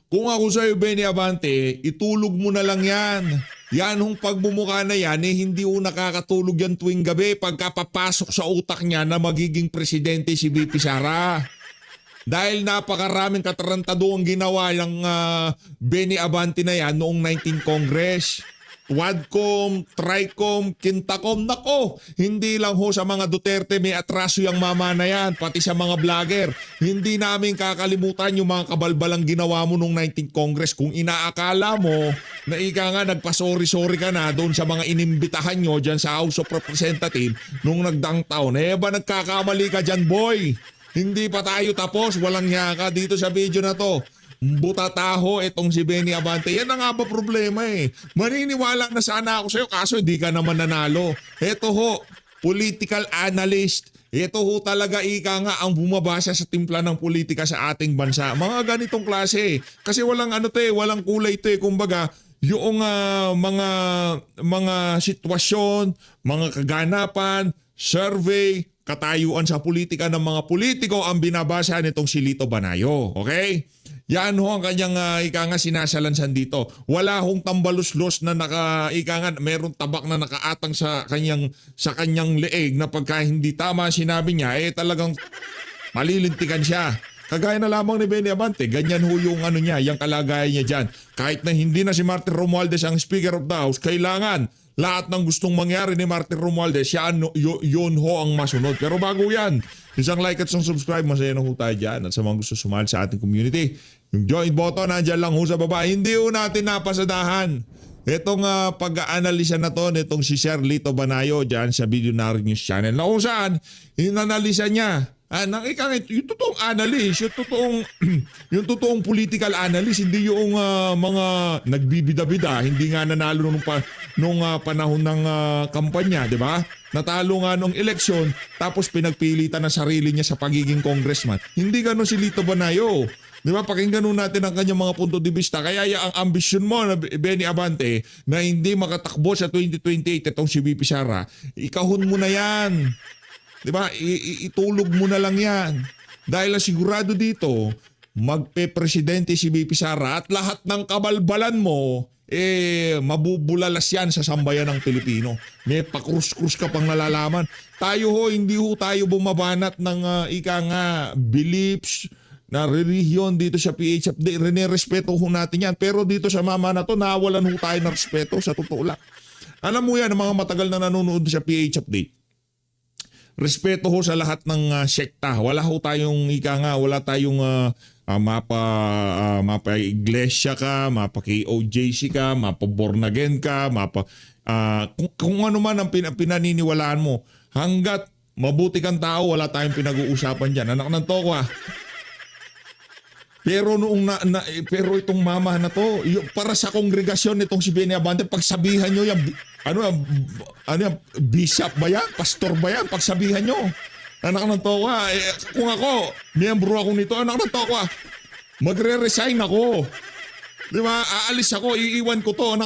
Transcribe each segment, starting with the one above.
Kung ako sa'yo, Benny Abante, itulog mo na lang yan. Yan hong pagbumuka na yan, hindi ho nakakatulog yan tuwing gabi pagkapapasok sa utak niya na magiging presidente si VP Sara. Dahil napakaraming katarantado ang ginawa ng Benny Abante na yan noong 19 Congress. Quadcom, Tricom, Quintacom, nako, hindi lang ho sa mga Duterte may atraso yung mama na yan, pati sa mga vlogger. Hindi namin kakalimutan yung mga kabalbalang ginawa mo nung 19th Congress. Kung inaakala mo na ika nga nagpasori-sori ka na doon sa mga inimbitahan nyo dyan sa House of Representatives nung nagdaang taon, ba nagkakamali ka dyan, boy? Hindi pa tayo tapos, walang yaka dito sa video na to. Butataho itong si Benny Abante. Yan na nga ba problema eh. Maniniwala na sana ako sa'yo kaso hindi ka naman nanalo. Ito ho, political analyst. Ito ho talaga ika nga ang bumabasa sa timpla ng politika sa ating bansa. Mga ganitong klase. Kasi walang walang kulay ito eh. Kumbaga, yung mga sitwasyon, mga kaganapan, survey, katayuan sa politika ng mga politiko ang binabasa nitong si Lito Banayo. Okay? Yan ho ang kanyang sinasalansan dito. Wala hong tambaluslos na merong tabak na nakaatang sa kanyang leeg na pagka hindi tama sinabi niya, talagang malilintikan siya. Kagaya na lamang ni Benny Abante, ganyan ho yung yung kalagayan niya dyan. Kahit na hindi na si Martin Romualdez ang Speaker of the House, kailangan lahat ng gustong mangyari ni Martin Romualdez, yun ho ang masunod. Pero bago yan, isang like at isang subscribe, masaya na ho tayo dyan. At sa mga gusto sumali sa ating community, yung join button, nandyan lang ho sa baba. Hindi ho natin napasadahan. Itong pag-aanalisa na to, nitong si Sir Lito Banayo dyan sa Billionaire News Channel. Na kung saan, inanalisa niya. Yung totoong analyst, yung totoong political analyst, hindi yung mga nagbibida-bida, hindi nga nanalo nung panahon ng kampanya, di ba? Natalo nga nung eleksyon, tapos pinagpilitan na sarili niya sa pagiging congressman. Hindi gano'n si Lito Banayo. Di ba? Pakinggan nun natin ang kanyang mga punto de vista. Kaya ang ambisyon mo na Benny Abante na hindi makatakbo sa 2028 itong si VP Sara, ikahon mo na yan. Diba? Itulog mo na lang yan. Dahil sigurado dito, magpe-presidente si VP Sara at lahat ng kabalbalan mo, mabubulalas yan sa sambayan ng Pilipino. May pakrus-krus ka pang nalalaman. Tayo ho, hindi ho tayo bumabanat ng beliefs na relihiyon dito sa PH Update. Rene-respeto ho natin yan. Pero dito sa mama na to, nawalan ho tayo ng respeto sa totoo lang. Alam mo yan, ang mga matagal na nanonood sa PH Update. Respeto ho sa lahat ng sekta. Wala ho tayong wala tayong mapa-iglesia ka, mapa-KOJC ka, mapa-born again ka, kung ano man ang pinaniniwalaan mo. Hanggat mabuti kang tao, wala tayong pinag-uusapan dyan. Anak ng toko Pero pero itong mama na to, para sa kongregasyon nitong si Benny Abante, pagsabihan nyo yung bishop ba yan? Pastor ba yan? Pagsabihan nyo. Anak ng toka, kung ako, miyembro ako nito, anak ng toka, magre-resign ako. Di ba? Aalis ako, iiwan ko to.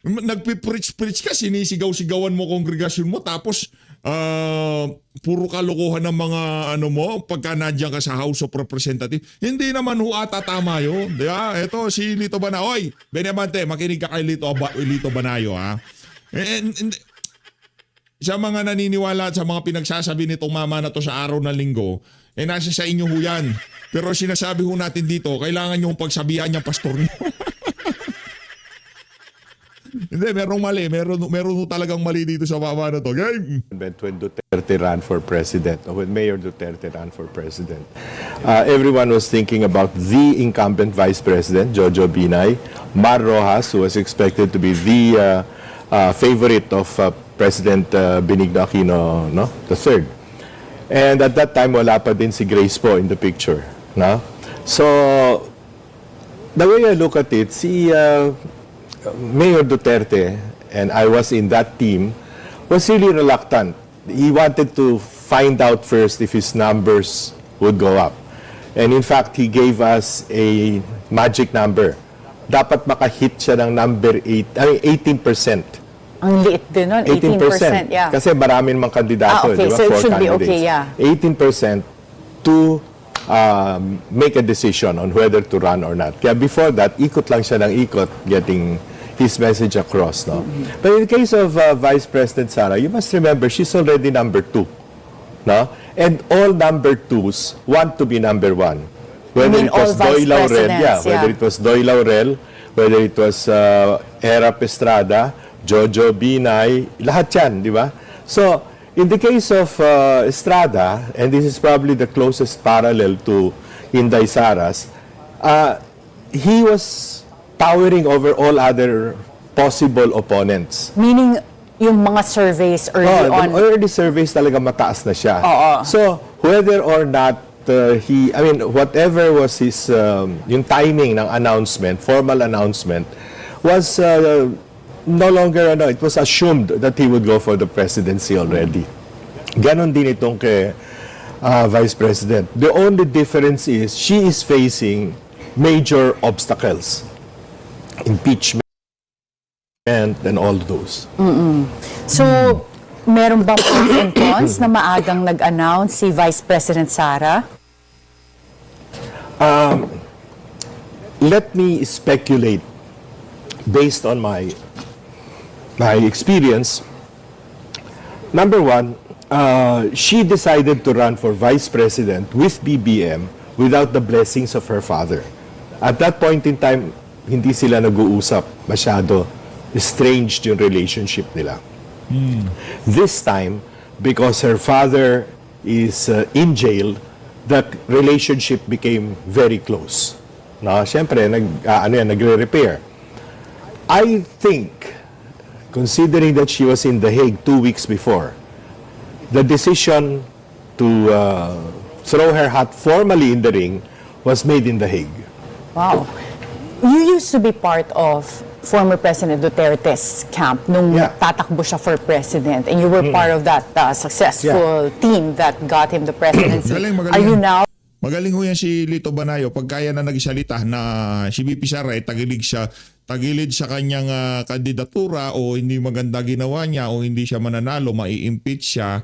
Nagpipreach ka, sinisigaw-sigawan mo kongregasyon mo, tapos puro kalokohan ng mga pagka nadyan ka sa House of Representatives. Hindi naman ho ata tama yun. Diba? Ito si Lito Banayo. Oy, Benny Abante, makinig ka kay Lito Banayo ha. Sa mga naniniwala at sa mga pinagsasabi nitong mama na to sa araw ng linggo, nasa sa inyo ho yan. Pero sinasabi ho natin dito, kailangan nyo pagsabihan niyang pastor nyo. Hindi, merong mali. Meron talagang mali dito sa mama na to. Game! When Duterte ran for president, or when Mayor Duterte ran for president, everyone was thinking about the incumbent vice president, Jojo Binay, Mar Rojas, who was expected to be the favorite of President Benigno Aquino, III. And at that time, wala pa din si Grace po in the picture. No? So, the way I look at it, si Mayor Duterte, and I was in that team, was really reluctant. He wanted to find out first if his numbers would go up. And in fact, he gave us a magic number. Dapat makahit siya ng number 18%. Ang liit din nun, 18%, yeah. Kasi maraming mga kandidato, okay, di ba? so it 4 should be candidates. okay, yeah. 18% to make a decision on whether to run or not. Kaya before that, ikot lang siya ng ikot, getting his message across. No? But in the case of Vice President Sara, you must remember, she's already number 2. No? And all number 2s want to be number 1. Whether mean it was all Doy vice Laurel, presidents, whether yeah. it was Doy Laurel, whether it was Era Estrada, Jojo Binay, lahat yan, di ba? So, in the case of Estrada, and this is probably the closest parallel to Inday Saras, he was towering over all other possible opponents. Meaning, yung mga surveys early on. The early surveys talaga mataas na siya. Oo. So, whether or not whatever was his, yung timing ng announcement, formal announcement, was no longer, it was assumed that he would go for the presidency already. Ganon din itong kay Vice President. The only difference is she is facing major obstacles. Impeachment and all those. So, meron bang pros and cons na maagang nag-announce si Vice President Sara? Let me speculate based on my experience. Number one, she decided to run for vice president with BBM without the blessings of her father. At that point in time, hindi sila nag-uusap masyado. Estranged yung relationship nila. This time, because her father is in jail, the relationship became very close. No, siyempre, nagre-repair. I think, considering that she was in The Hague 2 weeks before, the decision to throw her hat formally in the ring was made in The Hague. Wow. You used to be part of former President Duterte's camp nung Yeah. tatakbo siya for president, and you were part of that successful team that got him the presidency. Magaling. Are you now? Magaling ho yan si Lito Banayo. Pag kaya na nagsalita na si VP Sara ay tagilid sa kanyang kandidatura o hindi maganda ginawa niya o hindi siya mananalo, mai-impeach siya,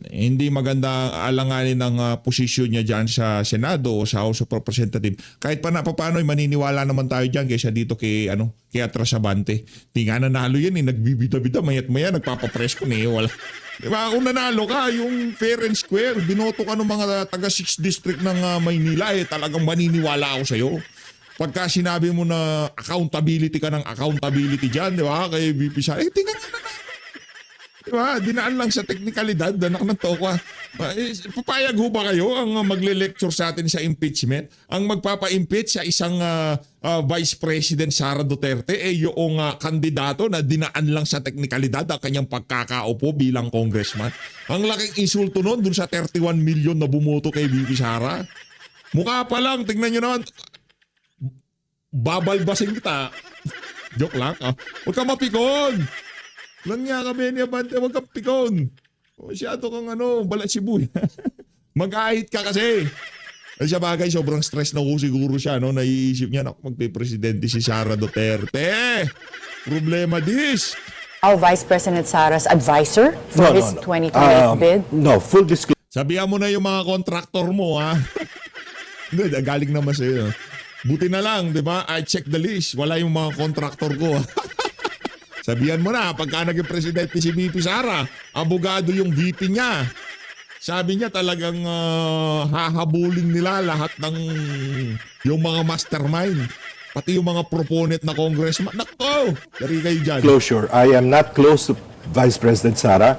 hindi maganda alanganin ng posisyon niya dyan sa Senado o sa House of Representatives. Kahit paano ay maniniwala naman tayo dyan kaysa dito kay Atras Abante. Di nga nanalo yan nagbibida-bida, mayat-maya, nagpapapress ko wala. Diba, kung nanalo ka, yung fair and square, binoto ka ng mga taga 6 district ng Maynila, talagang maniniwala ako sa'yo. Pagka sinabi mo na accountability ka ng accountability dyan, di ba, kay VP Sara, tingnan nga nanalo. Diba, dinaan lang sa teknikalidad, anak ng tokwa. Papayag ho ba kayo ang magle-lecture sa atin sa impeachment? Ang magpapa-impeach sa isang Vice President Sara Duterte yung kandidato na dinaan lang sa teknikalidad ang kanyang pagkakaupo bilang congressman. Ang laking insulto nun dun sa 31 million na bumoto kay VP Sara. Mukha pa lang, tingnan nyo naman. Babalbasin kita. Joke lang. Huwag ka mapikon. Lang niya ka, Benny Abante, huwag kang pikon. Masyado kang balat sibuya. Mag-ahit ka kasi. Ay sa bagay, sobrang stress na ko siguro siya. Naiisip niya, magpe-presidente si Sara Duterte. Problema this. Vice President Sara's advisor for his 2028 bid? No, full disclosure. Sabihan mo na yung mga kontraktor mo, ha? Hindi, galing naman sa'yo. Buti na lang, di ba? I check the list. Wala yung mga kontraktor ko. Sabihan mo na, pagka naging presidente si VP Sara, abogado yung VP niya. Sabi niya talagang hahabulin nila lahat ng yung mga mastermind. Pati yung mga proponent na congressman. Nako! Dari kayo dyan. Closure. I am not close to Vice President Sara.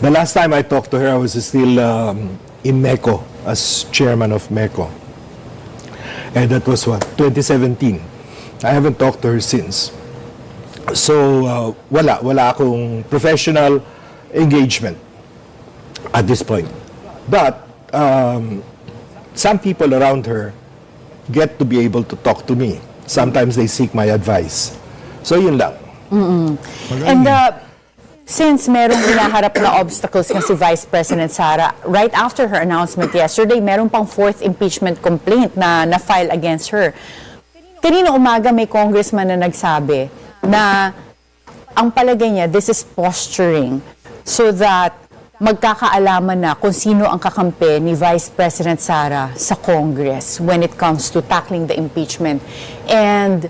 The last time I talked to her, I was still in MECO as chairman of MECO. And that was 2017. I haven't talked to her since. So, wala akong professional engagement at this point. But, some people around her get to be able to talk to me. Sometimes they seek my advice. So, yun lang. And since merong hinaharap na obstacles nga si Vice President Sara, right after her announcement yesterday, meron pang 4th impeachment complaint na na-file against her. Kanina umaga may congressman na nagsabi na ang palagay niya, this is posturing so that magkakaalaman na kung sino ang kakampi ni Vice President Sara sa Congress when it comes to tackling the impeachment. And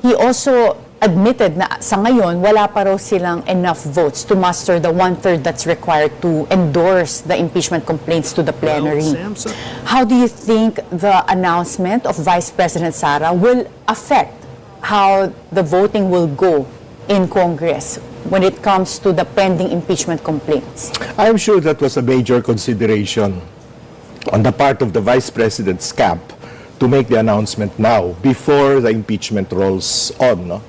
he also admitted na sa ngayon, wala pa raw silang enough votes to muster the one-third that's required to endorse the impeachment complaints to the plenary. How do you think the announcement of Vice President Sara will affect how the voting will go in Congress when it comes to the pending impeachment complaints? I'm sure that was a major consideration on the part of the Vice President's camp to make the announcement now before the impeachment rolls on. No?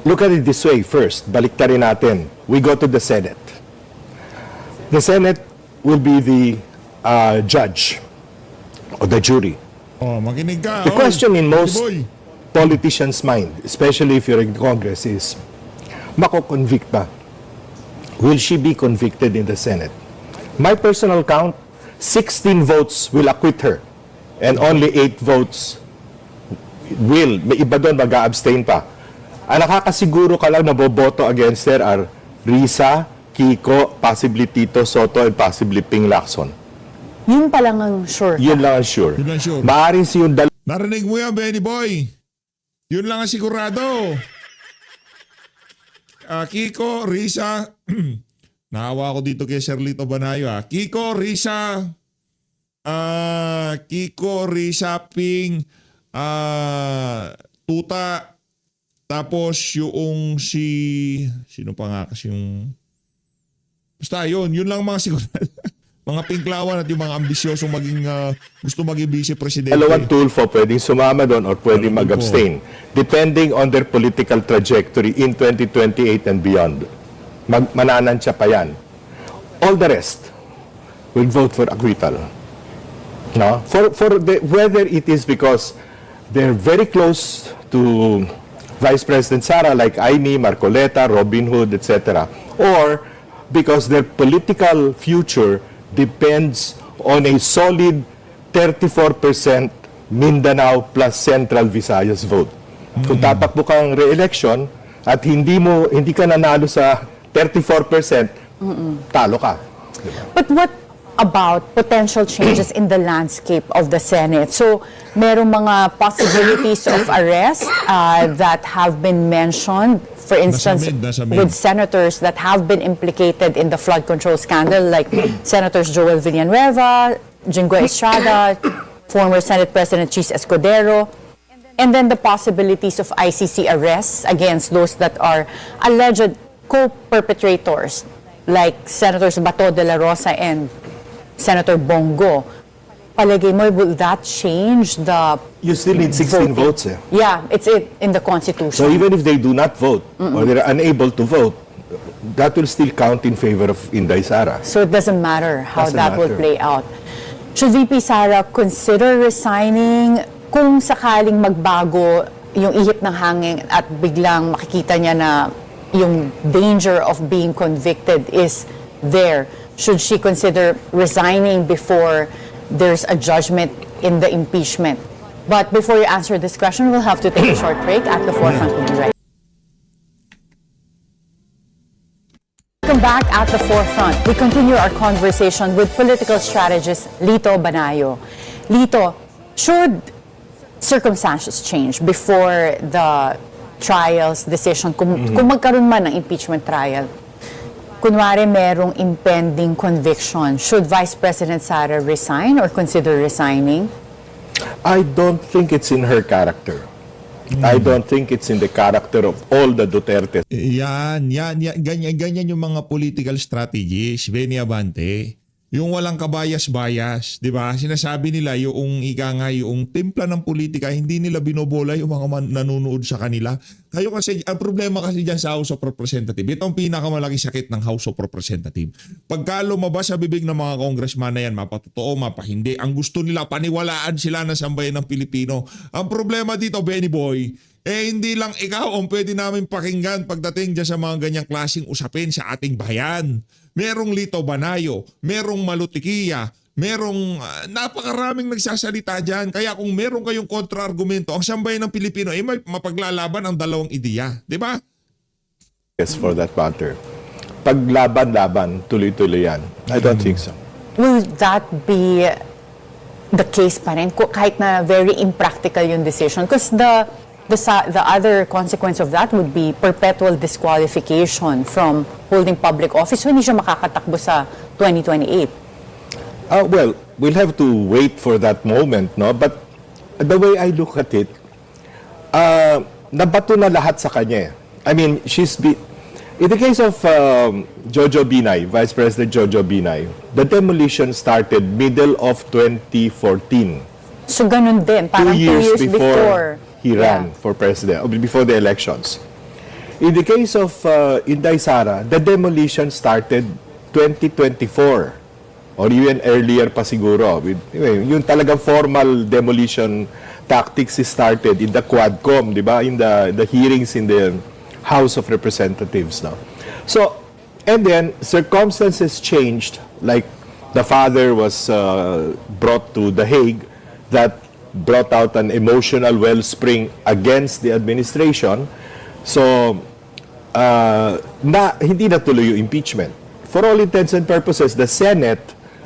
Look at it this way first. Baliktarin natin. We go to the Senate. The Senate will be the judge or the jury. Oh, makinig ka. The question in most Boy. politicians' mind, especially if you're in Congress, is, mako-convict ba? Will she be convicted in the Senate? My personal count, 16 votes will acquit her and only 8 votes will. May iba doon mag-a-abstain pa. Ang nakakasiguro ka lang na boboto against her are Risa, Kiko, possibly Tito Soto, and possibly Ping Lacson. Yun pa lang ang sure. Yun lang ang sure. Yun lang sure. Maaaring si yung Narinig mo yan, Benny Boy. Yun lang ang sigurado. Kiko, Risa, naawa ko dito kay Sir Lito Banayo. Kiko, Risa, Ping, Tuta, tapos yung sino pa nga kasi yung, basta yun lang mga sigurado. Mga pinklawan at yung mga ambisyosong maging, gusto maging vice-presidente. dalawang tulfo pwedeng sumama doon or pwedeng mag-abstain depending on their political trajectory in 2028 and beyond. Mananansya pa yan. All the rest will vote for acquittal. No? Whether it is because they're very close to Vice President Sara like Aimee, Marcoleta, Robin Hood, etc. Or because their political future depends on a solid 34% Mindanao plus Central Visayas vote. Kung tatakbo kang re-election at hindi ka nanalo sa 34%, talo ka. But what about potential changes in the landscape of the Senate? So, merong mga possibilities of arrest that have been mentioned. For instance, Nasa mid. with senators that have been implicated in the flood control scandal, like Senators Joel Villanueva, Jinggoy Estrada, former Senate President Chis Escudero, and then the possibilities of ICC arrests against those that are alleged co-perpetrators, like Senators Bato de la Rosa and Senator Bongo. Palagay mo, will that change the... You still need 16 votes. Yeah, it's in the Constitution. So even if they do not vote or they're unable to vote, that will still count in favor of Inday Sara. So it doesn't matter how Doesn't that will matter. play out. Should VP Sara consider resigning kung sakaling magbago yung ihip ng hangin at biglang makikita niya na yung danger of being convicted is there? Should she consider resigning before there's a judgment in the impeachment? But before you answer this question, we'll have to take a short break. At the Forefront, we'll be right. Welcome back at the Forefront. We continue our conversation with political strategist Lito Banayo. Lito, should circumstances change before the trial's decision, kung magkaroon man ng impeachment trial, kunwari merong impending conviction, should Vice President Sara resign or consider resigning? I don't think it's in her character. I don't think it's in the character of all the Duterte. Yan, ganyan yung mga political strategies, Benny Abante. Yung walang kabayas-bayas, di ba? Sinasabi nila yung yung timpla ng politika, hindi nila binobola yung mga nanonood sa kanila. Kayo kasi, ang problema kasi dyan sa House of Representatives, ito ang pinakamalaki sakit ng House of Representatives. Pagka lumabas sa bibig ng mga congressman na yan, mapatotoo, mapahindi, ang gusto nila, paniwalaan sila ng sambayan ng Pilipino. Ang problema dito, Benny Boy, hindi lang ikaw ang pwede namin pakinggan pagdating dyan sa mga ganyang klaseng usapin sa ating bayan. Merong Lito Banayo, merong Malutikia, merong napakaraming nagsasalita dyan. Kaya kung meron kayong kontra-argumento, ang sambayan ng Pilipino ay mapaglalaban ang dalawang ideya. Di ba? Yes, for that matter. paglaban-laban, tuloy-tuloy yan. I don't think so. Will that be the case pa rin? Kahit na very impractical yung decision? Because the other consequence of that would be perpetual disqualification from holding public office. So hindi siya makakatakbo sa 2028. Well, we'll have to wait for that moment, no? But the way I look at it, nabato na lahat sa kanya. I mean, in the case of Jojo Binay, Vice President Jojo Binay, the demolition started middle of 2014. So ganun din, parang 2 years before he ran for president, or before the elections. In the case of Inday Sara, the demolition started 2024 or even earlier pa siguro. Yung talagang formal demolition tactics started in the Quadcom, di ba? In the hearings in the House of Representatives now. So, and then circumstances changed, like the father was brought to The Hague, that brought out an emotional wellspring against the administration. So, hindi natuloy yung impeachment. For all intents and purposes, the Senate,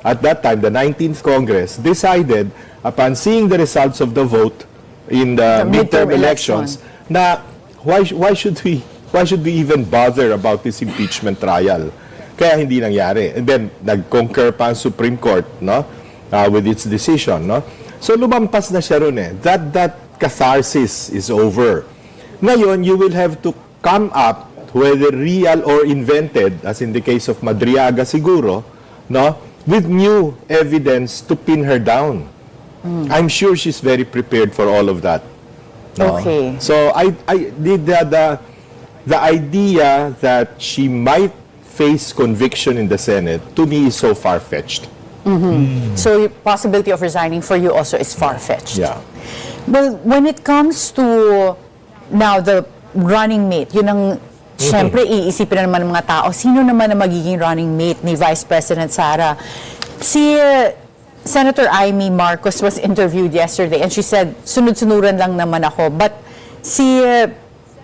at that time, the 19th Congress, decided, upon seeing the results of the vote in the midterm elections, na why should we even bother about this impeachment trial? Kaya hindi nangyari. And then, nag-concur pa ang Supreme Court, no? With its decision, no? So, lumampas na siya ron eh. That catharsis is over. Ngayon, you will have to come up, whether real or invented, as in the case of Madriaga siguro, no? With new evidence to pin her down. I'm sure she's very prepared for all of that. No? Okay. So, the idea that she might face conviction in the Senate, to me, is so far-fetched. So the possibility of resigning for you also is far-fetched. Yeah. Well, when it comes to now the running mate, yun ang syempre iisipin na naman ng mga tao, sino naman ang magiging running mate ni Vice President Sara? Si Senator Amy Marcos was interviewed yesterday and she said, sunod-sunuran lang naman ako. But si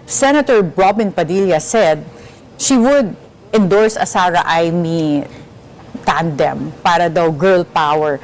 Senator Robin Padilla said she would endorse a Sara Amy tandem para daw girl power.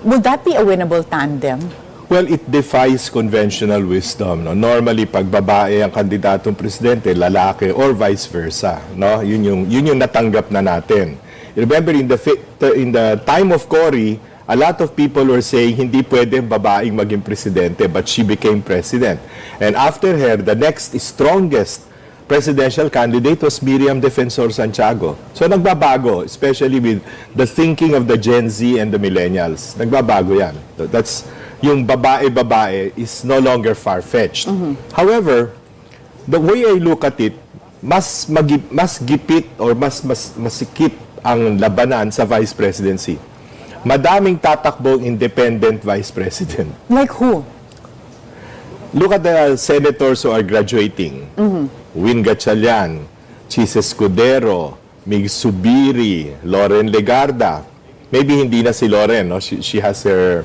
Would that be a winnable tandem? Well, it defies conventional wisdom. No? Normally, pag babae ang kandidatong presidente, lalaki or vice versa. No? Yun yung natanggap na natin. Remember, in the time of Cory, a lot of people were saying hindi pwedeng babaeng maging presidente, but she became president. And after her, the next strongest presidential candidate was Miriam Defensor Santiago. So nagbabago, especially with the thinking of the Gen Z and the millennials. Nagbabago yan. That's yung babae-babae is no longer far-fetched. However, the way I look at it, mas gipit or mas masikip ang labanan sa vice presidency. Madaming tatakbong independent vice president. Like who? Look at the senators who are graduating. Win Gatchalian, Chis Escudero, Mig Subiri, Loren Legarda. Maybe hindi na si Loren, no? She has her,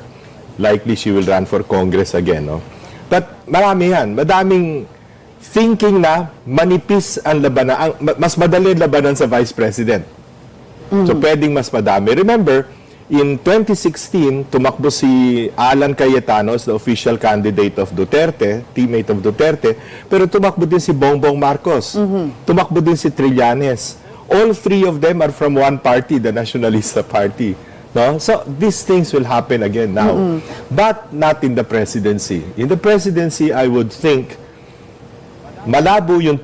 likely she will run for Congress again, no? But marami yan. Madaming thinking na manipis ang labanan, mas madali ang labanan sa Vice President. So pwedeng mas madami. Remember, in 2016, tumakbo si Alan Cayetano as the official candidate of Duterte, teammate of Duterte, pero tumakbo din si Bongbong Marcos. Tumakbo din si Trillanes. All three of them are from one party, the Nacionalista Party. No? So these things will happen again now. But not in the presidency. In the presidency, I would think, malabo yung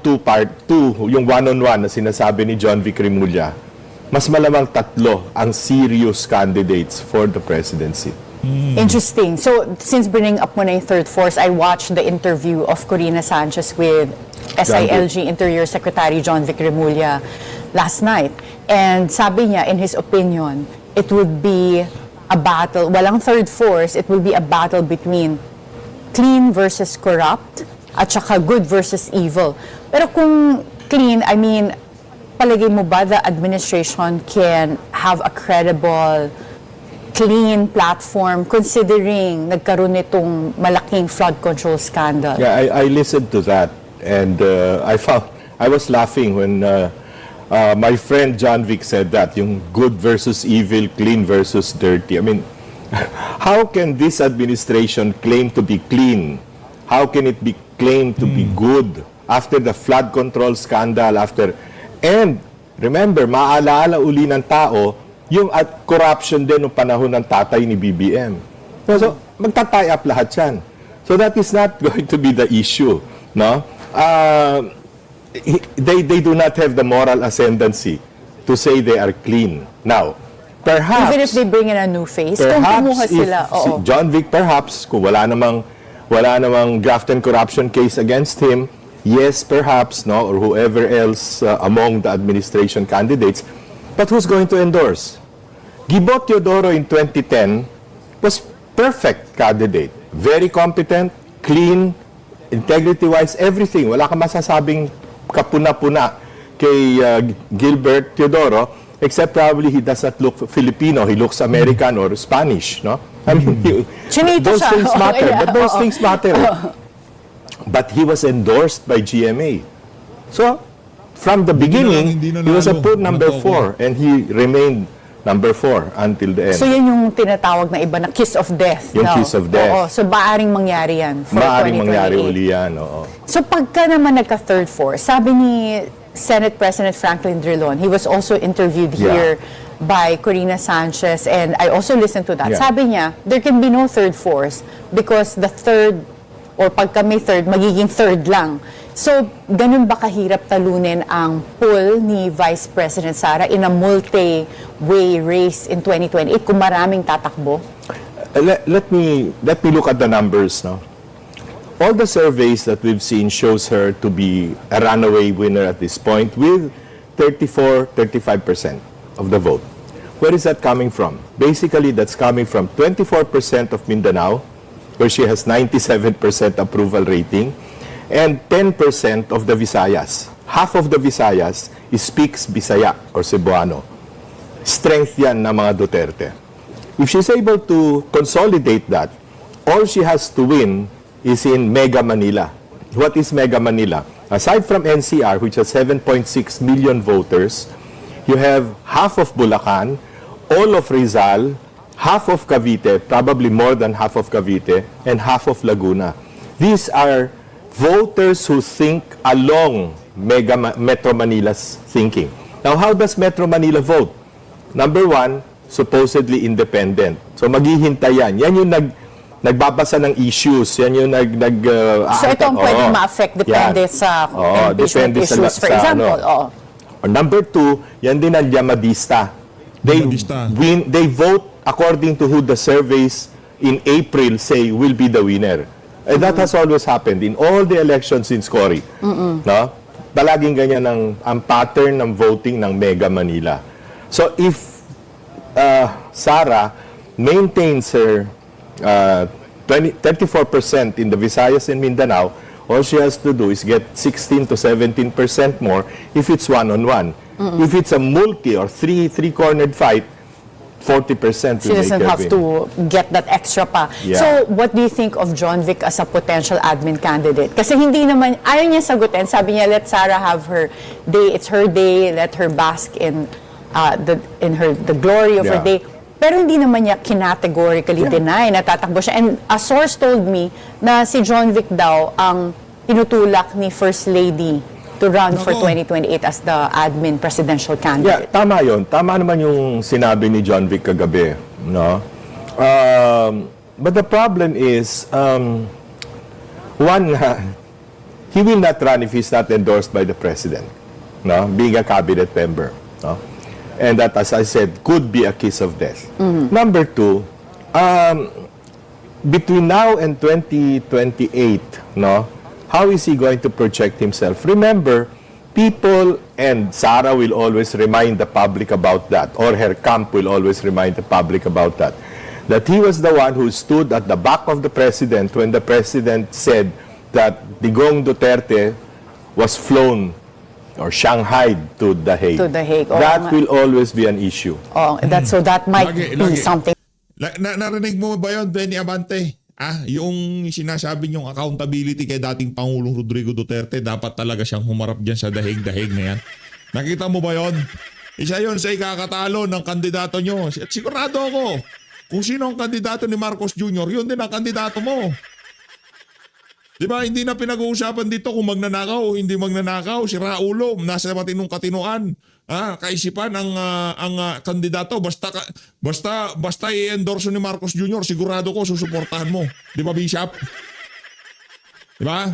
yung one-on-one na sinasabi ni John Vic Rimulya. Mas malamang tatlo ang serious candidates for the presidency. Interesting. So, since bringing up mo na yung third force, I watched the interview of Corina Sanchez with SILG Interior Secretary John Vic Rimulya last night. And sabi niya, in his opinion, it would be a battle, walang third force, it will be a battle between clean versus corrupt at saka good versus evil. Pero kung clean, I mean, palagay mo ba the administration can have a credible, clean platform considering nagkaroon nitong malaking flood control scandal? Yeah, I listened to that and I was laughing when My friend John Vic said that, yung good versus evil, clean versus dirty. I mean, how can this administration claim to be clean? How can it be claimed to be good after the flood control scandal, and remember, maalaala uli ng tao yung at corruption din ng panahon ng tatay ni BBM. So magta-tie up lahat yan. So that is not going to be the issue, no? They do not have the moral ascendancy to say they are clean. Now, perhaps Even if they bring in a new face, kung kumuha sila, si John Vic, perhaps kung wala namang graft and corruption case against him, yes, perhaps, no, or whoever else among the administration candidates. But who's going to endorse? Gibot Teodoro in 2010 was perfect candidate. Very competent, clean, integrity-wise, everything. Wala ka masasabing kapuna-puna kay Gilbert Teodoro, except probably he does not look Filipino. He looks American or Spanish, no? I mean, Chinito those siya. things matter. Yeah. But those things matter. But he was endorsed by GMA. So, from the beginning, hindi na he was a nanalo. poor number Natoko. 4, and he remained number 4 until the end. So yan yung tinatawag na iba na kiss of death. Yung no? kiss of death. Oo, so maaring mangyari yan for Maaaring 2028. mangyari uli yan, oo. So pagka naman nagka-third force, sabi ni Senate President Franklin Drilon, he was also interviewed Yeah. here by Corina Sanchez, and I also listened to that. Yeah. Sabi niya, there can be no third force because the third, or pagka may third, magiging third lang. So, ganun ba kahirap talunin ang pull ni Vice President Sara in a multi-way race in 2028 kung maraming tatakbo? Let me look at the numbers now. All the surveys that we've seen shows her to be a runaway winner at this point with 34-35% of the vote. Where is that coming from? Basically, that's coming from 24% of Mindanao, where she has 97% approval rating, and 10% of the Visayas. Half of the Visayas speaks Bisaya or Cebuano. Strength yan ng mga Duterte. If she's able to consolidate that, all she has to win is in Mega Manila. What is Mega Manila? Aside from NCR, which has 7.6 million voters, you have half of Bulacan, all of Rizal, half of Cavite, probably more than half of Cavite, and half of Laguna. These are voters who think along Metro Manila's thinking. Now, how does Metro Manila vote? Number 1, supposedly independent. So, maghihintay yan. Yan yung nagbabasa ng issues. Yan yung So ito ang pwedeng ma-affect depende sa impeachment issues, for example. Or number 2, yan din ang Yamadista. Yamadista. They vote according to who the surveys in April say will be the winner. And that has always happened in all the elections since Cory. No? Palaging ganyan ang pattern ng voting ng Mega Manila. So if Sara maintains her 34% in the Visayas and Mindanao, all she has to do is get 16 to 17% more if it's one-on-one. If it's a multi or three-cornered fight, 40% She will make doesn't her have win. to get that extra pa. Yeah. So, what do you think of John Vic as a potential admin candidate? Kasi hindi naman, ayaw niya sagutin. Sabi niya, let Sarah have her day. It's her day. Let her bask in the glory of her Yeah. day. Pero hindi naman niya kinategorically deny na tatakbo siya. And a source told me na si John Vic daw ang tinutulak ni First Lady to run for Nako. 2028 as the admin presidential Yeah, candidate. tama yun. Tama naman yung sinabi ni John Vic kagabi. No? But the problem is, one, he will not run if he's not endorsed by the president, no? Being a cabinet member. No? And that, as I said, could be a kiss of death. Number 2, between now and 2028, no? How is he going to project himself? Remember, people, and Sara will always remind the public about that, or her camp will always remind the public about that he was the one who stood at the back of the president when the president said that Digong Duterte was flown or shanghaied to The Hague. To The Hague, oo That nga. will always be an issue. Oh, so that might Lagi- be lagi. something. Narinig mo ba yun, Benny Abante? Yung sinasabi niyong accountability kay dating Pangulong Rodrigo Duterte, dapat talaga siyang humarap dyan sa dahig-dahig na yan. Nakita mo ba yon? Isa yon sa ikakatalo ng kandidato nyo. At sigurado ako, kung sino ang kandidato ni Marcos Jr., yun din ang kandidato mo. Diba, hindi na pinag-uusapan dito kung magnanakaw o hindi magnanakaw. Si Raulo, nasa matinong katinoan. Kaisipan ang kandidato. Basta i-endorse ni Marcos Jr., sigurado ko susuportahan mo. Di ba, Bishop? Diba?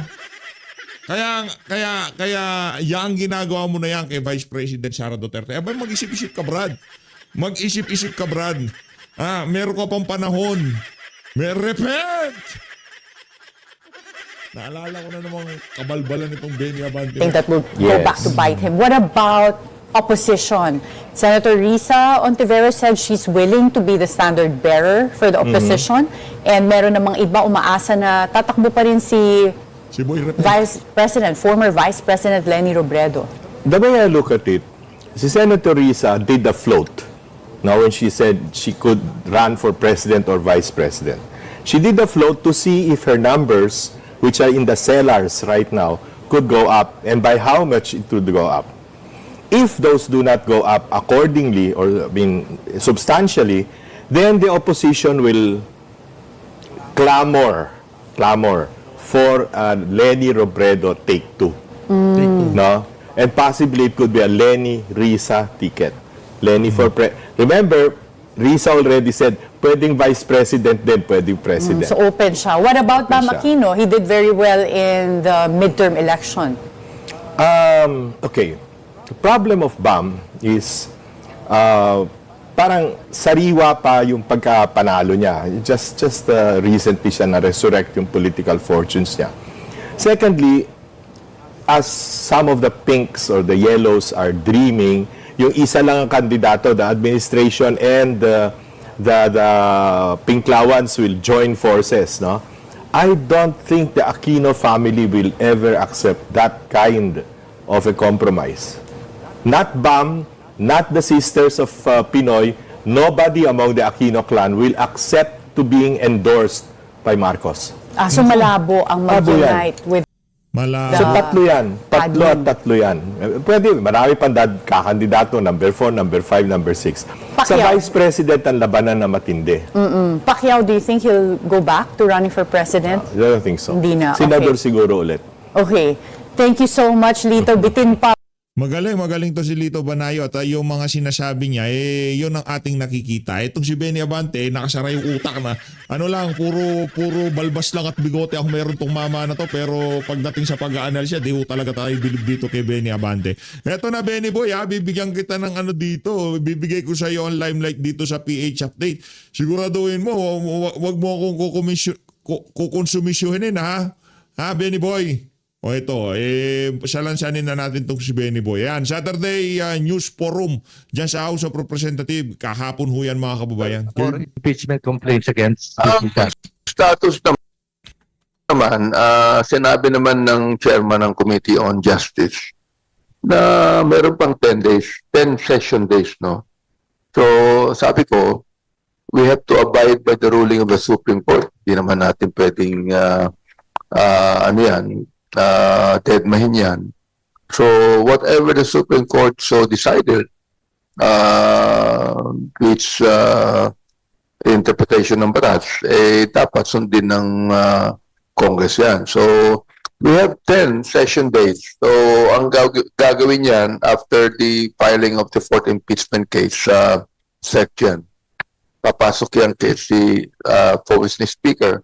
Kaya yung ginagawa mo na yan kay Vice President Sara Duterte. Abay, mag-isip-isip ka, Brad. Mag-isip-isip ka, Brad. Meron ka pang panahon. May repent! Naalala ko na namang kabalbalan itong Benny Abante. Think that will go Yes. back to bite him. What about opposition? Senator Risa Ontiveros said she's willing to be the standard bearer for the opposition. And meron namang iba umaasa na tatakbo pa rin si Si Boy Repent. former Vice President Leni Robredo. The way I look at it, si Senator Risa did the float. Now when she said she could run for president or vice president. She did the float to see if her numbers, which are in the cellars right now, could go up and by how much it would go up. If those do not go up accordingly or substantially, then the opposition will clamor for Leni Robredo take two. No? And possibly it could be a Leni Risa ticket. Leni for remember, Risa already said, pwedeng vice president din, pwedeng president. So open siya. What about Bam siya. Aquino? He did very well in the midterm election. Okay. The problem of BAM is parang sariwa pa yung pagkapanalo niya. Just recently siya na-resurrect yung political fortunes niya. Secondly, as some of the pinks or the yellows are dreaming, yung isa lang ang kandidato, the administration and the Pinklawans will join forces, no? I don't think the Aquino family will ever accept that kind of a compromise. Not BAM, not the Sisters of Pinoy, nobody among the Aquino clan will accept to being endorsed by Marcos. So malabo ang Malabo yan. mag-unite with So tatlo yan. Tatlo yan. Pwede, marami pang kakandidato, number 4, number 5, number 6. Sa Pacquiao. Vice President ang labanan na matindi. Pacquiao. Do you think he'll go back to running for president? I don't think so. Hindi na, Senador okay. siguro ulit. Okay. Thank you so much, Lito. Bitin pa. Magaling to si Lito Banayo at yung mga sinasabi niya, yun ang ating nakikita. Itong si Benny Abante, nakasara yung utak na, puro balbas lang at bigote ako meron tong mama na to, pero pagdating sa pag-aanalisa, di ho talaga tayo bilib dito kay Benny Abante. Eto na, Benny Boy, bibigyan kita ng dito, bibigay ko sa iyo ang limelight dito sa PH Update. Siguraduhin mo, wag mo akong kukonsumisyonin, ha? Ha, Benny Boy? O ito, salansanin na natin itong si Benny Boy. Yan, Saturday News Forum dyan sa House of Representatives. Kahapon ho yan, mga kababayan. For impeachment complaints against Status naman, sinabi naman ng chairman ng Committee on Justice na meron pang 10 days, 10 session days, no? So, sabi ko, we have to abide by the ruling of the Supreme Court. Hindi naman natin pwedeng, deadmahin yan. So, whatever the Supreme Court so decided, which interpretation ng batas, dapat sundin ng Congress yan. So, we have 10 session days. So, ang gagawin yan after the filing of the fourth impeachment case sa section. Papasok yan kay si former Speaker.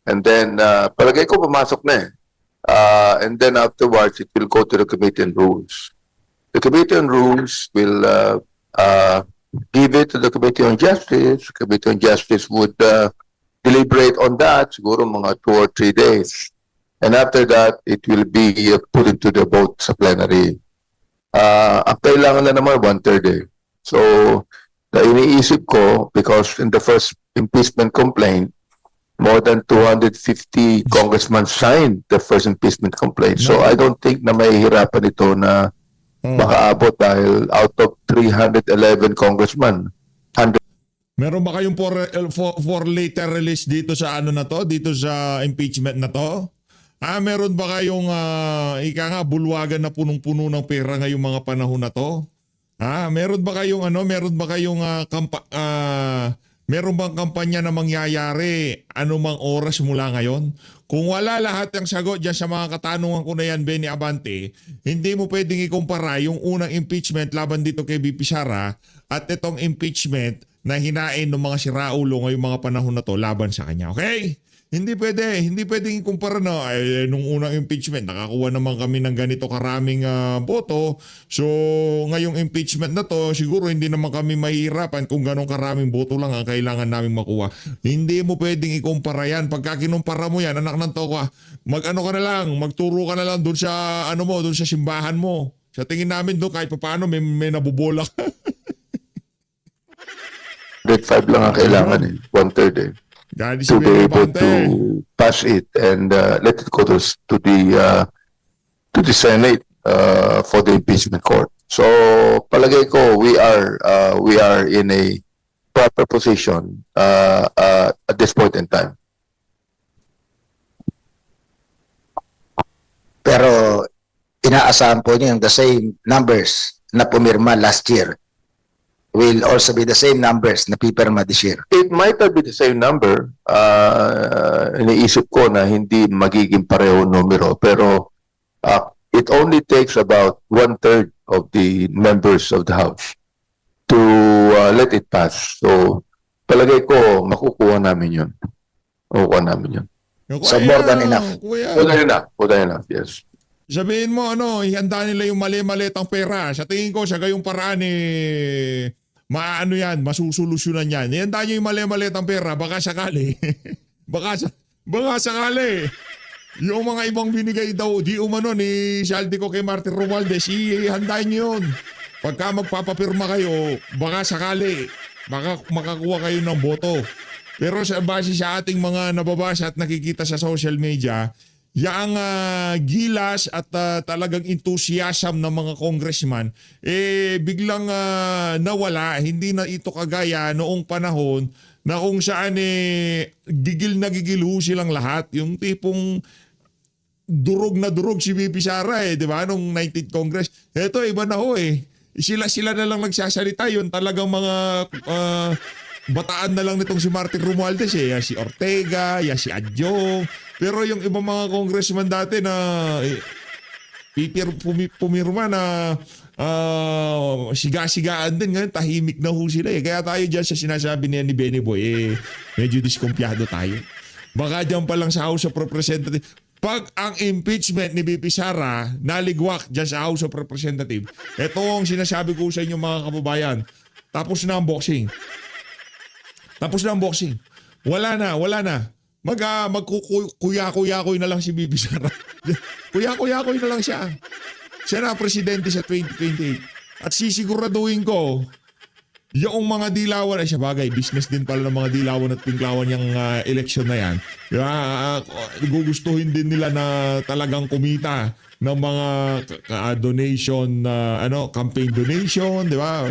And then, palagay ko pumasok na eh. And then afterwards, it will go to the Committee on Rules. The Committee on Rules will give it to the Committee on Justice. The Committee on Justice would deliberate on that, siguro mga 2 or 3 days. And after that, it will be put into the vote sa plenary. Ang kailangan na naman 1/3 eh. So, the iniisip ko, because in the first impeachment complaint, more than 250 congressmen signed the first impeachment complaint. So I don't think na may hirapan ito na makaabot dahil out of 311 congressmen, 100 Meron ba kayong for later release dito sa dito sa impeachment na to? Meron ba kayong ika nga bulwagan na punong-puno ng pera ngayong mga panahon na to? Meron ba kayong meron bang kampanya na mangyayari anumang oras mula ngayon? Kung wala lahat ng sagot dyan sa mga katanungan ko na yan, Benny Abante, hindi mo pwedeng ikumpara yung unang impeachment laban dito kay VP Sara at itong impeachment na hinain ng mga siraulo ngayong mga panahon na to laban sa kanya. Okay? Hindi pwedeng ikumpara na nung unang impeachment nakakuha naman kami ng ganito karaming boto. So ngayong impeachment na to siguro hindi naman kami mahihirapan kung ganong karaming boto lang ang kailangan naming makuha. Hindi mo pwedeng ikumpara yan. Pagka kinumpara mo yan, anak ng toka, magturo ka na lang doon sa doon sa simbahan mo. Sa tingin namin doon kahit paano may nabubola ka. Grade 5 lang ang kailangan eh. 1/3 eh. Gadi si To be Benny able Abante. to pass it and let it go to the Senate for the impeachment court. So palagay ko we are in a proper position at this point in time. Pero inaasahan po niyo yung the same numbers na pumirma last year will also be the same numbers na pipirma this year. It might not be the same number. Iniisip ko na hindi magiging pareho numero pero it only takes about 1/3 of the members of the House to let it pass. So palagay ko makukuha namin yun. So, more than enough. More than enough, yes. Sabihin mo ihanda nila yung mali-malitang pera. Sa tingin ko sa gayong paraan masusolusyonan yan. Ihanda nyo yung mali-malitang pera, baka sakali. baka sakali. Yung mga ibang binigay daw, di umano ni Saldico kay Martin Romualdez, ihanda nyo yun. Pagka magpapapirma kayo, baka sakali. Baka makakuha kayo ng boto. Pero sa base sa ating mga nababasa at nakikita sa social media, yang gilas at talagang enthusiasm ng mga congressman biglang nawala. Hindi na ito kagaya noong panahon na kung saan gigil na gigil silang lahat. Yung tipong durog na durog si VP Sara di ba nung 19th Congress. Ito iba na sila na lang nagsasalita. Yun talagang mga bataan na lang nitong si Martin Romualdez si Ortega, si Adjong. Pero yung ibang mga congressman dati na pumirma na siga-sigaan din ngayon, tahimik na sila Kaya tayo dyan sa sinasabi niya ni Benny Boy, medyo diskumpiyado tayo. Baka dyan pa lang sa House of Representatives. Pag ang impeachment ni VP Sara naligwak dyan sa House of Representatives, ito ang sinasabi ko sa inyo mga kababayan, tapos na ang boxing. Wala na. Magkuya-kuya-kuy na lang si VP Sara. Kuya-kuya-kuy na lang siya. Siya na presidente sa 2028. At sisiguraduhin ko, yung mga dilawan, siya bagay, business din pala ng mga dilawan at pinklawan yung election na yan. Gugustuhin din nila na talagang kumita ng mga donation, campaign donation, di ba?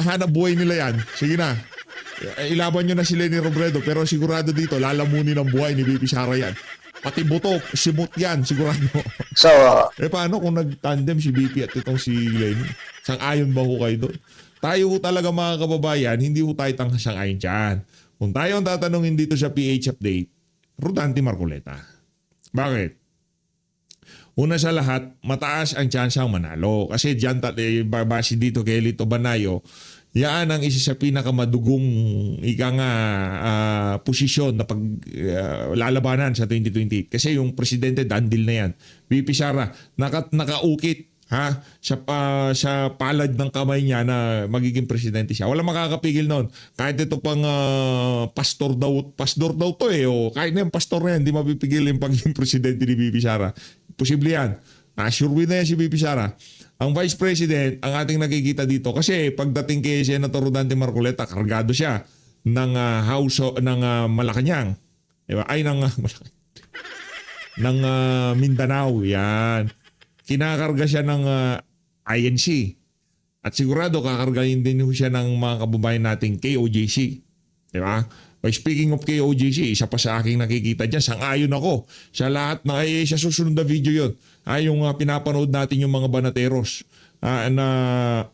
Hanap buhay nila yan. Sige na. Ilaban nyo na si Leni Robredo pero sigurado dito lalamunin ang buhay ni VP Sara yan. Pati buto, simut yan, sigurado. So, Paano kung nag-tandem si VP at itong si Leni? Sang-ayon ba kayo doon? Tayo talaga mga kababayan, hindi tayo sang-ayon dyan. Kung tayo ang tatanungin dito sa PH Update, Rodante Marcoleta. Bakit? Una sa lahat, mataas ang tsansang manalo. Kasi dyan, base dito kay Lito Banayo, yan ang isa sa pinakamadugong posisyon na lalabanan sa 2028. Kasi yung presidente, dandil na yan. VP Sara, nakaukit sa palad ng kamay niya na magiging presidente siya. Wala makakapigil noon. Kahit ito pang pastor daw to kahit na yung pastor na yan, hindi mapipigil yung pagiging presidente ni VP Sara. Posible yan. Sure win na yan si VP Sara. Ang Vice President, ang ating nakikita dito, kasi pagdating kay Senator Rodante Marcoleta, kargado siya ng ng Malacanang. Diba? Ng Mindanao. Yan. Kinakarga siya ng INC. At sigurado kakargahin din siya ng mga kababayan nating KOJC. Diba? Speaking of KOJC, isa pa sa aking nakikita dyan, sang-ayon ako sa lahat na sa susunod na video yun. Yung pinapanood natin yung mga banateros na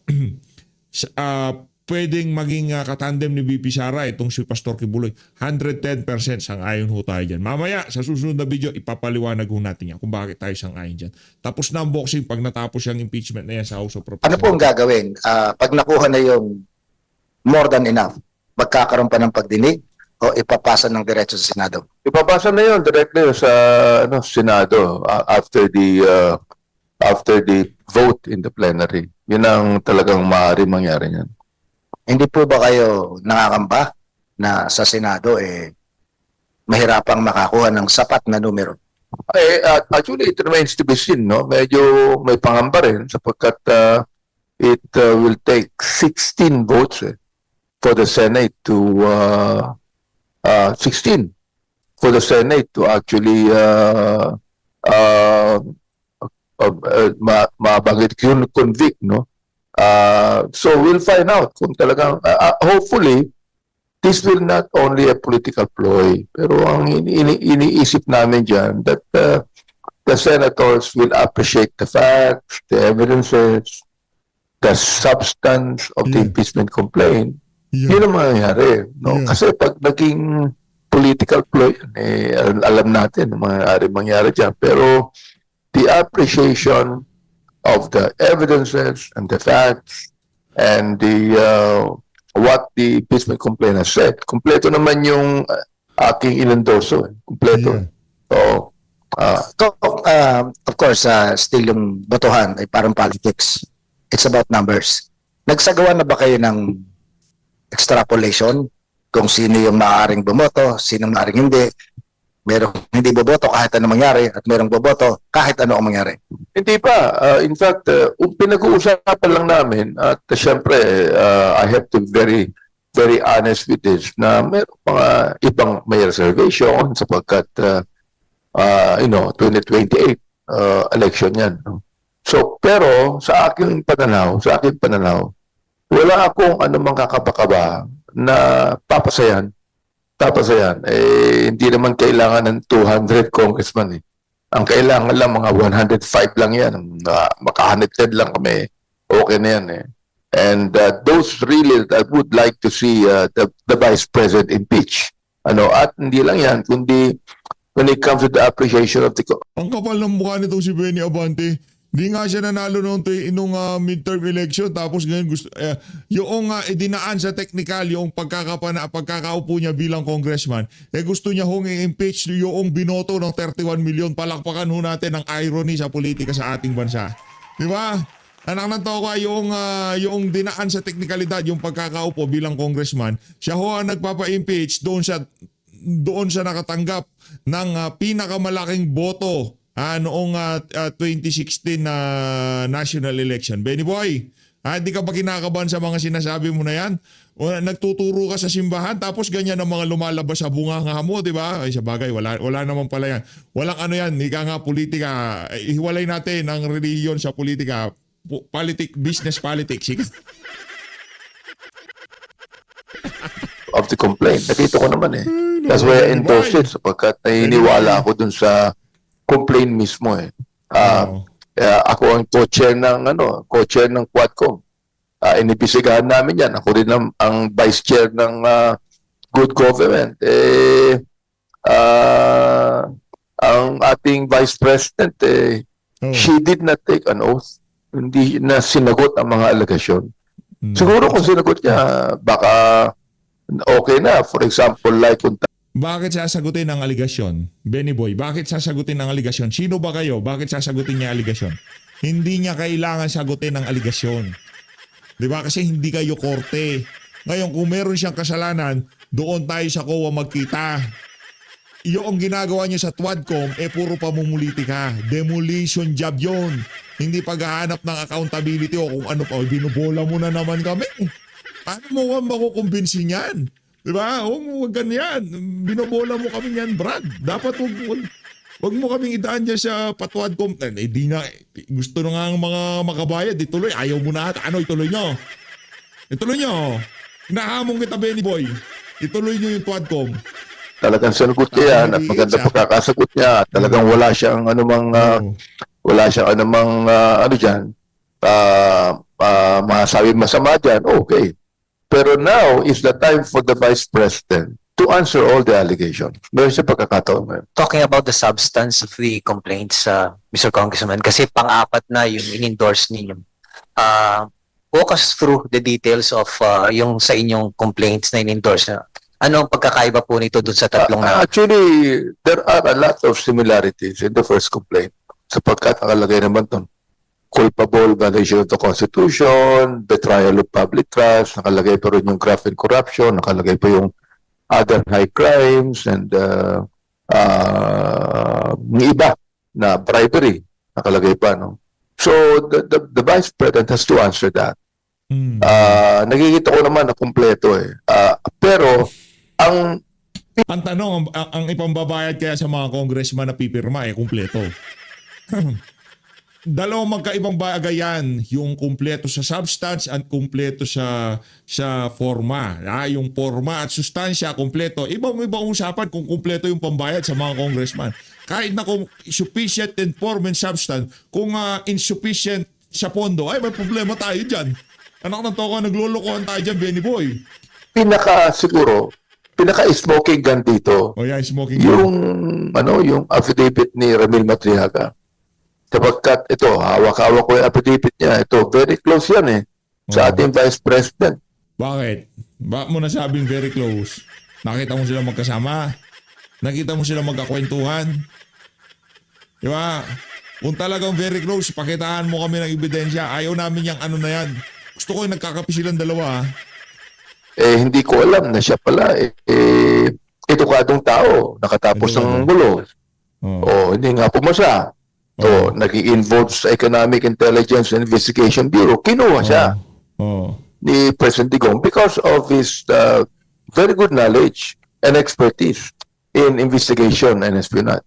pwedeng maging katandem ni VP Sara itong si Pastor Kibuloy. 110% sang-ayon ho tayo dyan. Mamaya sa susunod na video, ipapaliwanag ho natin yan kung bakit tayo sang-ayon dyan. Tapos na ang boxing pag natapos yung impeachment na yan sa House of Ano Representatives. po ang gagawin? Pag nakuha na yung more than enough, magkakaroon pa ng pagdinig o ipapasa ng diretso sa Senado? Ipapasa na yun directly sa Senado after the vote in the plenary. Yun ang talagang maaari mangyari niyan. Hindi po ba kayo nakakamba na sa Senado mahirapang makakuha ng sapat na numero? Actually, it remains to be seen, no? Medyo may pangamba rin sapagkat it will take 16 votes for the Senate to 16 for the Senate to actually convict, no? So we'll find out kung talagang hopefully this will not only a political ploy, pero ang iniisip namin dyan that the senators will appreciate the facts, the evidences, the substance of the Yeah. impeachment complaint. Yeah. Yun ang mangyayari, no? Yeah. Kasi pag naging political ploy, alam natin ang mangyari dyan. Pero the appreciation of the evidences and the facts and the what the impeachment complaint has said. Kompleto naman yung aking inendorso. Kompleto. Yeah. So, Of course, still yung botohan ay parang politics. It's about numbers. Nagsagawa na ba kayo ng extrapolation kung sino yung maaaring bumoto, sino maaaring hindi? Merong hindi boboto kahit ano mangyari at merong boboto kahit ano ang mangyari. hindi pa. In fact, pinag-uusapan lang namin at syempre, I have to be very honest with this na meron mga ibang may reservation sapagkat 2028 election yan. No? So, pero sa aking pananaw, wala akong anumang kakabakaba na papasayan. Hindi naman kailangan ng 200 congressman eh. Ang kailangan lang mga 105 lang yan. Maka-100 lang kami. Okay na yan eh. And those really I would like to see the Vice President impeach. At hindi lang yan, kundi when it comes to the appreciation of the Ang kapal ng mukha nitong si Benny Abante. Di nga siya nanalo nung midterm election tapos ngayon gusto yung dinaan sa technical yung pagkakaupo niya bilang congressman gusto niya hong i-impeach yung binoto ng 31 million. Palakpakan ho natin ang irony sa politika sa ating bansa. Di ba? Anak ng toka yung dinaan sa teknikalidad yung pagkakaupo bilang congressman, siya ho ang nagpapa-impeach doon sa nakatanggap ng pinakamalaking boto noong 2016 na national election. Benny Boy, hindi ka ba kinakabahan sa mga sinasabi mo na yan? O nagtuturo ka sa simbahan tapos ganyan ang mga lumalabas sa bunganga mo, di ba? Ay, sa bagay, wala naman pala yan. Walang ano yan, ika nga politika. Ihiwalay natin ang relihiyon sa politika. Business politics. of the complaint. Nakita ko naman eh. That's why I endorsed it sapagkat naniniwala ako dun sa complaint mismo eh. Ako ang co-chair ng Quadcom. Inibisigahan namin yan. Ako rin ang vice chair ng Good Government. Ang ating vice president she did not take an oath. Hindi na sinagot ang mga alegasyon. Siguro kung sinagot niya, baka okay na. For example, like kung bakit sasagutin ang aligasyon? Benny Boy, bakit sasagutin ang aligasyon? Sino ba kayo? Bakit sasagutin niya ang aligasyon? Hindi niya kailangan sagutin ang aligasyon. Di ba? Kasi hindi kayo korte. Ngayon, kung meron siyang kasalanan, doon tayo sa COA magkita. Yung ginagawa niya sa Twadcom, puro pamumulitika. Demolition job yon. Hindi paghahanap ng accountability o kung ano pa. Binubola mo na naman kami. Paano mo makukumbinsin yan? Diba? Huwag ganyan. Binobola mo kami yan, Brad. Dapat wag mo kaming idaan dyan sa Patwadcom. Di na. Gusto na nga ang mga makabayad. Ituloy. Ayaw mo na. Ano ituloy nyo? Ituloy nyo. Hinahamon kita, Benny Boy. Ituloy nyo yung Quadcom. Talagang sinagot niya yan at maganda pagkakasagot niya at talagang wala siyang anumang ano dyan, masabi masama dyan, okay. Pero now is the time for the Vice President to answer all the allegations. Meron siya pagkakataon ngayon. Talking about the substance of the complaints, Mr. Congressman, kasi pang-apat na yung in-endorse ninyo. Walk us through the details of yung sa inyong complaints na in-endorse. Ano ang pagkakaiba po nito dun sa tatlong na? Actually, there are a lot of similarities in the first complaint. Sapagkat nakalagay naman doon, culpable violation of the Constitution, betrayal of public trust, nakalagay pa rin yung graft and corruption, nakalagay pa yung other high crimes, and yung iba na bribery, nakalagay pa, no? So, the Vice President has to answer that. Nakikita ko naman na kumpleto eh. Pero, ang tanong, ang ipambabayad kaya sa mga congressman na pipirma kumpleto. Dalawang magkaibang bagay yan, yung kumpleto sa substance at kumpleto sa forma. Yung forma at sustansya kumpleto. Ibang usapan kung kumpleto yung pambayad sa mga congressman. Kahit na kung sufficient in form and substance, kung insufficient sa pondo, ay may problema tayo dyan. Anak ng toko, naglulukohan tayo dyan, Benny Boy. pinaka-smoking gun dito, Oh yeah, smoking gun. yung affidavit ni Ramil Matriaga. Sapagkat ito, hawak-hawak ko yung affidavit niya. Ito, very close yan sa ating Vice President. Bakit? Bakit mo nasabing very close? Nakita mo sila magkasama? Nakita mo sila magkakwentuhan? Di ba? Kung talagang very close, pakitaan mo kami ng ebidensya. Ayaw namin yung ano na yan. Gusto ko yung nagkakapi silang dalawa. Hindi ko alam na siya pala edukadong tao, nakatapos ng gulo. Hindi nga pumasa. Nag-i-involve sa Economic Intelligence and Investigation Bureau. Kinuha siya ni President Digong because of his very good knowledge and expertise in investigation and espionage.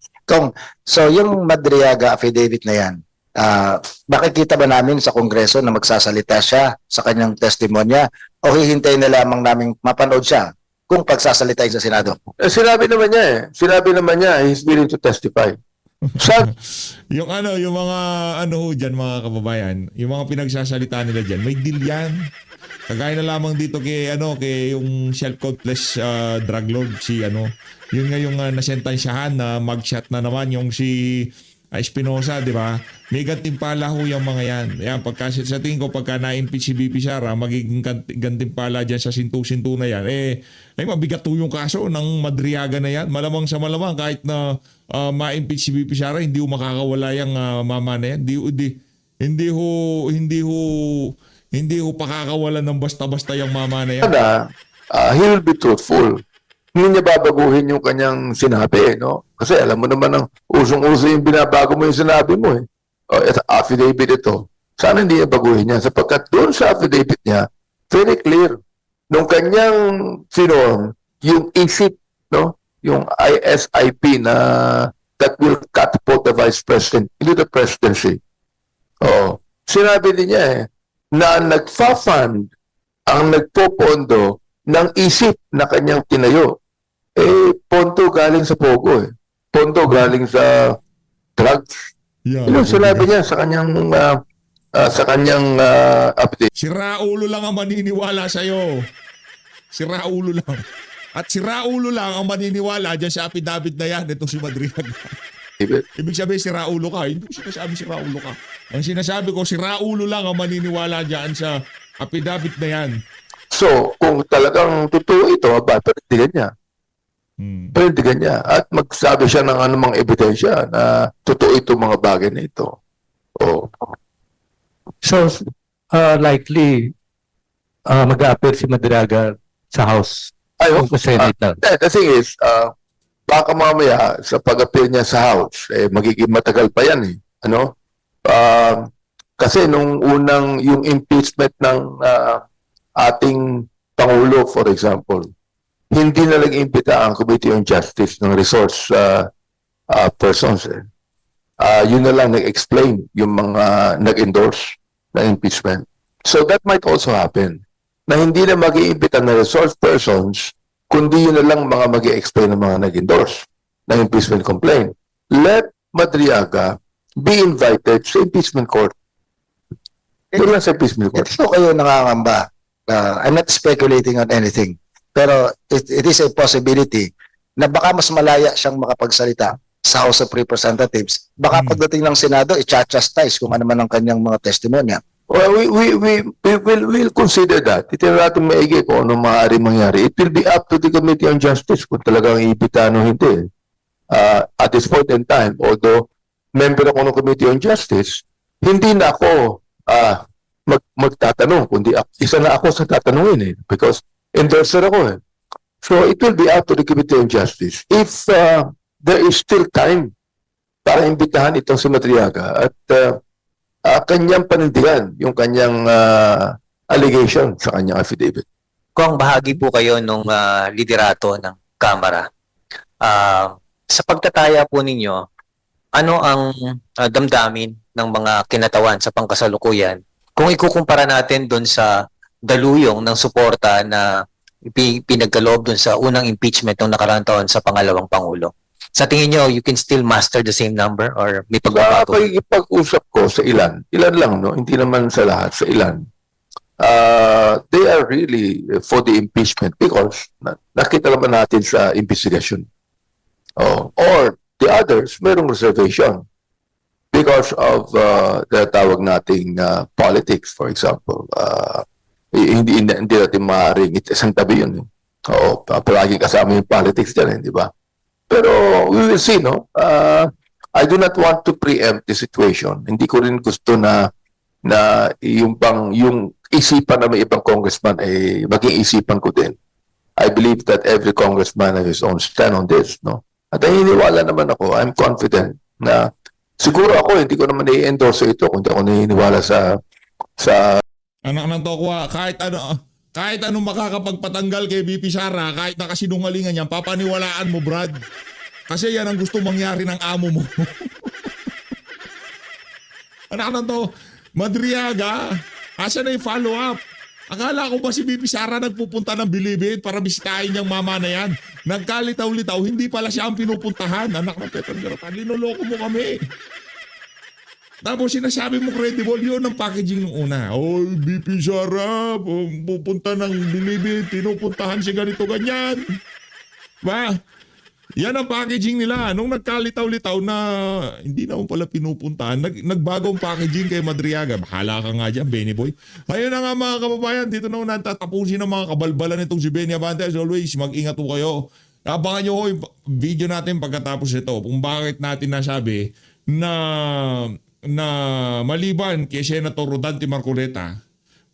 So yung Madriaga affidavit na yan, makikita ba namin sa Kongreso na magsasalita siya sa kanyang testimonya o hihintayin na lamang namin mapanood siya kung pagsasalitain sa Senado? Sinabi naman niya, he's willing to testify. yung mga dyan mga kababayan, yung mga pinagsasalita nila dyan, may deal yan. Kagaya na lamang dito kay yung self-confessed drug lord yun nga yung nasentansyahan na magshot na naman yung si Espinosa, di ba? May gantimpala ho yung mga yan. Yan, sa tingin ko, pagka na-impeach si BP Sara, magiging gantimpala dyan sa sintu-sintu na yan. Mabigat ho yung kaso ng Madriaga na yan. Malamang sa malamang, kahit na ma-impeach si BP Sara, hindi ho makakawala yung mama na yan. Hindi ho pakakawalan ng basta-basta yung mama na yan. He will be truthful. Hindi niya babaguhin yung kanyang sinabi, no? Kasi alam mo naman ang usong-uso yung binabago mo yung sinabi mo Ito, affidavit ito. Sana hindi niya baguhin yan sapagkat doon sa affidavit niya, very clear. Nung kanyang yung isip, no? Yung ISIP na that will catapult the Vice President into the presidency. Sinabi din niya na nagfa-fund ang nagpopondo ng isip na kanyang tinayo. Pondo galing sa Pogo Pondo galing sa drugs. Sinabi niya sa kanyang update. Si Raulo lang ang maniniwala sa'yo. Si Raulo lang. At si Raulo lang ang maniniwala dyan sa affidavit na yan. Itong si Madriaga. Ibig sabihin si Raulo ka. Hindi ko sinasabi si Raulo ka. Ang sinasabi ko, si Raulo lang ang maniniwala dyan sa affidavit na yan. So, kung talagang totoo ito, panindigan niya. Panindigan niya. At magsabi siya ng anumang ebidensya na totoo itong mga bagay na ito. So, likely, mag-a-appear si Madriaga sa House. I hope. Sa Senate lang. The thing is, baka mamaya sa pag-appear niya sa House, magiging matagal pa yan kasi nung unang yung impeachment ng ating Pangulo, for example, hindi na nag-imbita ang Committee on Justice ng resource persons. Yun na lang nag-explain yung mga nag-endorse na impeachment. So that might also happen na hindi na mag-iimbita ng resource persons kundi yun na lang mga mag-explain ng mga nag-endorse ng impeachment complaint. Let Madriaga be invited sa impeachment court. Doon lang sa impeachment court. Hindi ko kayo nangangamba. I'm not speculating on anything. Pero it is a possibility na baka mas malaya siyang makapagsalita sa House of Representatives. Baka pagdating ng Senado, i-chastise kung ano man ang kanyang mga testimonya. Well, we'll consider that. Ito natin maigi kung ano maaari mangyari. It will be up to the Committee on Justice kung talagang iimbitahan o hindi. At this point in time, although member ako ng Committee on Justice, hindi na ako magtatanong, kundi isa na ako sa tatanungin because endorser ako So it will be up to the Committee on Justice. If there is still time para imbitahan itong si Madriaga at kanyang panindigan yung kanyang allegation sa kanyang affidavit. Kung bahagi po kayo nung liderato ng Kamara, sa pagtataya po ninyo, ano ang damdamin ng mga kinatawan sa pangkasalukuyan kung ikukumpara natin doon sa daluyong ng suporta na pinagkaloob doon sa unang impeachment ng nakaraang taon sa pangalawang Pangulo? Sa tingin nyo, you can still master the same number or may pagbabago? Pag-usap ko sa ilan lang, no? Hindi naman sa lahat, sa ilan. They are really for the impeachment because nakita naman natin sa investigation. Or the others, mayroong reservation because of the tawag nating politics, for example. Hindi natin maaaring isang tabi yun. Palaging kasama yung politics dyan, di ba? Pero we will see, no? I do not want to preempt the situation. Hindi ko rin gusto na yung isipan na may ibang congressman ay maging isipan ko din. I believe that every congressman has his own stand on this, no? At naniniwala naman ako, I'm confident na siguro ako, hindi ko naman i-endorse ito kung hindi ako naniniwala sa Anak ng tokwa, kahit ano makakapagpatanggal kay VP Sara, kahit nakasinungalingan yan, papaniwalaan mo, Brad. Kasi yan ang gusto mangyari ng amo mo. Anak ng to, Madriaga, asa na yung follow-up? Akala ko ba si VP Sara nagpupunta ng Bilibid para bisitahin niyang mama na yan? Nagkalitaw-litaw, hindi pala siya ang pinupuntahan. Anak ng Petron Garota, linoloko mo kami. Tapos sinasabi mo credible, yun ang packaging nung una. VP Sara, pupunta ng Bilibid, pinupuntahan si ganito ganyan. Ba? Yan ang packaging nila. Nung nagkalitaw-litaw na hindi na pala pinupuntahan, nagbago ang packaging kay Madriaga. Bahala ka nga dyan, Benny Boy. Ayun na nga mga kababayan, dito na una tatapusin ang mga kabalbalan nitong si Benny Abante. As always, mag-ingat po kayo. Abangan nyo ko yung video natin pagkatapos ito kung bakit natin nasabi na maliban kay Senator Rodante Marcoleta,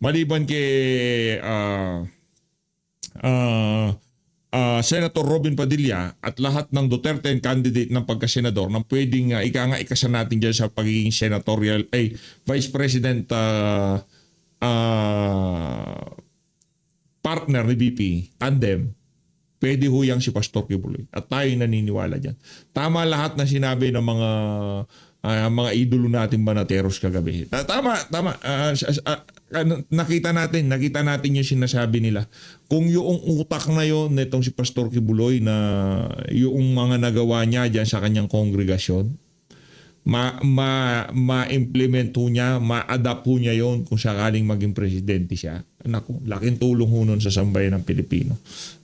maliban kay Senator Robin Padilla at lahat ng Duterte candidate ng pagkasenador na pwedeng ikasa natin dyan sa pagiging senatorial Vice President partner ni VP, tandem, pwede huyang si Pastor Kibuloy. At tayo naniniwala dyan. Tama lahat na sinabi ng mga idolo natin banateros kagabi. Tama. Nakita natin yung sinasabi nila. Kung yung utak na yon nitong si Pastor Kibuloy na yung mga nagawa niya diyan sa kanyang kongregasyon, ma-implement ho niya, ma-adapt ho niya yon kung sakaling maging presidente siya. Naku, laking tulong ho nun sa sambayan ng Pilipino.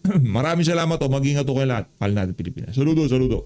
Maraming salamat o, mag-ingat ho kayo lahat. Mahal natin Pilipinas. Saludo.